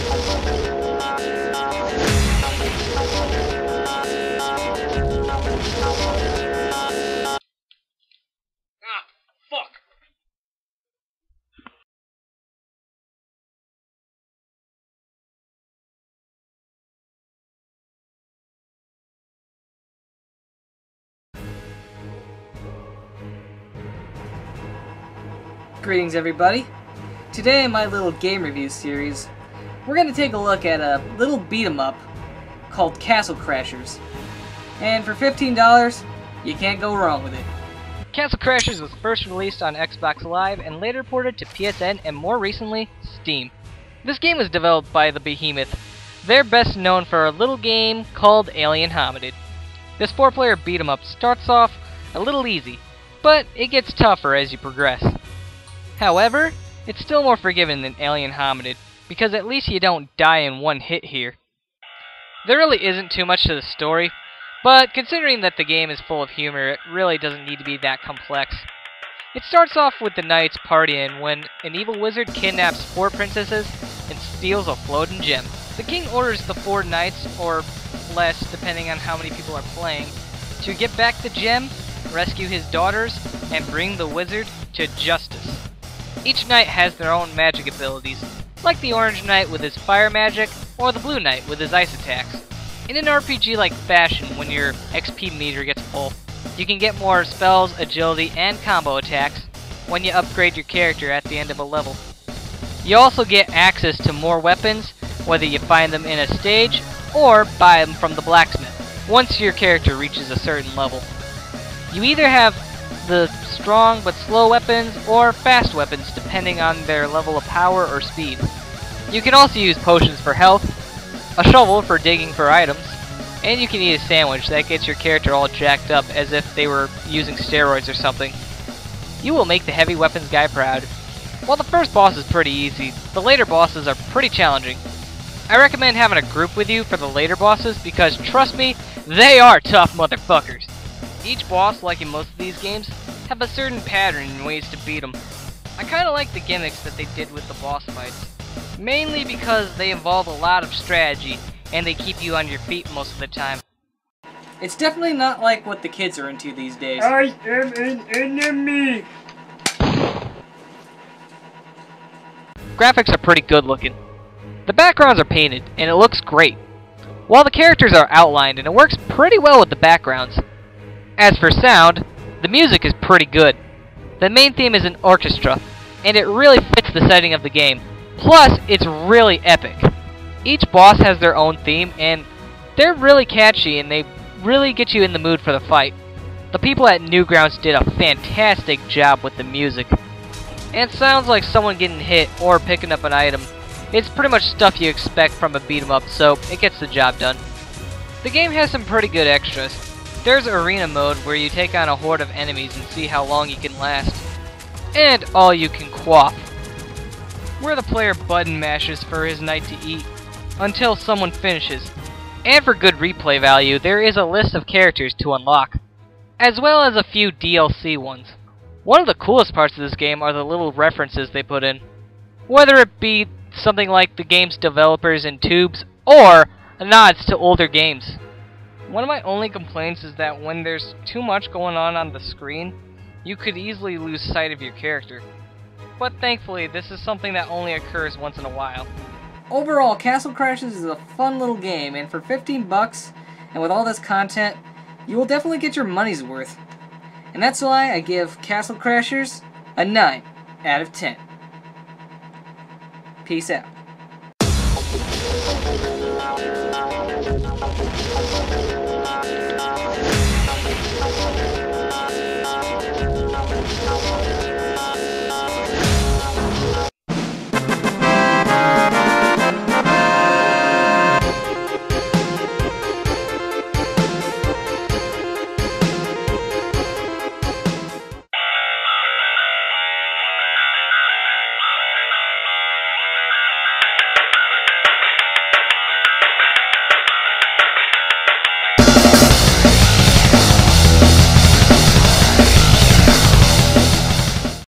Ah, fuck! Greetings everybody. Today in my little game review series, we're going to take a look at a little beat 'em up called Castle Crashers. And for $15, you can't go wrong with it. Castle Crashers was first released on Xbox Live and later ported to PSN and more recently, Steam. This game was developed by the Behemoth. They're best known for a little game called Alien Hominid. This 4-player beat 'em up starts off a little easy, but it gets tougher as you progress. However, it's still more forgiving than Alien Hominid, because at least you don't die in one hit here. There really isn't too much to the story, but considering that the game is full of humor, it really doesn't need to be that complex. It starts off with the knights partying when an evil wizard kidnaps 4 princesses and steals a floating gem. The king orders the 4 knights, or less depending on how many people are playing, to get back the gem, rescue his daughters, and bring the wizard to justice. Each knight has their own magic abilities, like the orange knight with his fire magic, or the blue knight with his ice attacks. In an RPG-like fashion, when your XP meter gets full, you can get more spells, agility, and combo attacks when you upgrade your character at the end of a level. You also get access to more weapons, whether you find them in a stage, or buy them from the blacksmith, once your character reaches a certain level. You either have the strong but slow weapons, or fast weapons depending on their level of power or speed. You can also use potions for health, a shovel for digging for items, and you can eat a sandwich that gets your character all jacked up as if they were using steroids or something. You will make the heavy weapons guy proud. While the first boss is pretty easy, the later bosses are pretty challenging. I recommend having a group with you for the later bosses because, trust me, they are tough motherfuckers. Each boss, like in most of these games, have a certain pattern and ways to beat them. I kinda like the gimmicks that they did with the boss fights, mainly because they involve a lot of strategy and they keep you on your feet most of the time. It's definitely not like what the kids are into these days. I am an enemy! Graphics are pretty good looking. The backgrounds are painted and it looks great, while the characters are outlined and it works pretty well with the backgrounds. As for sound, the music is pretty good. The main theme is an orchestra, and it really fits the setting of the game. Plus, it's really epic. Each boss has their own theme, and they're really catchy, and they really get you in the mood for the fight. The people at Newgrounds did a fantastic job with the music. And it sounds like someone getting hit or picking up an item. It's pretty much stuff you expect from a beat 'em up, so it gets the job done. The game has some pretty good extras. There's arena mode where you take on a horde of enemies and see how long you can last. And all you can quaff, where the player button mashes for his knight to eat until someone finishes. And for good replay value, there is a list of characters to unlock, as well as a few DLC ones. One of the coolest parts of this game are the little references they put in, whether it be something like the game's developers in tubes or nods to older games. One of my only complaints is that when there's too much going on the screen, you could easily lose sight of your character. But thankfully, this is something that only occurs once in a while. Overall, Castle Crashers is a fun little game, and for $15, and with all this content, you will definitely get your money's worth. And that's why I give Castle Crashers a 9 out of 10. Peace out.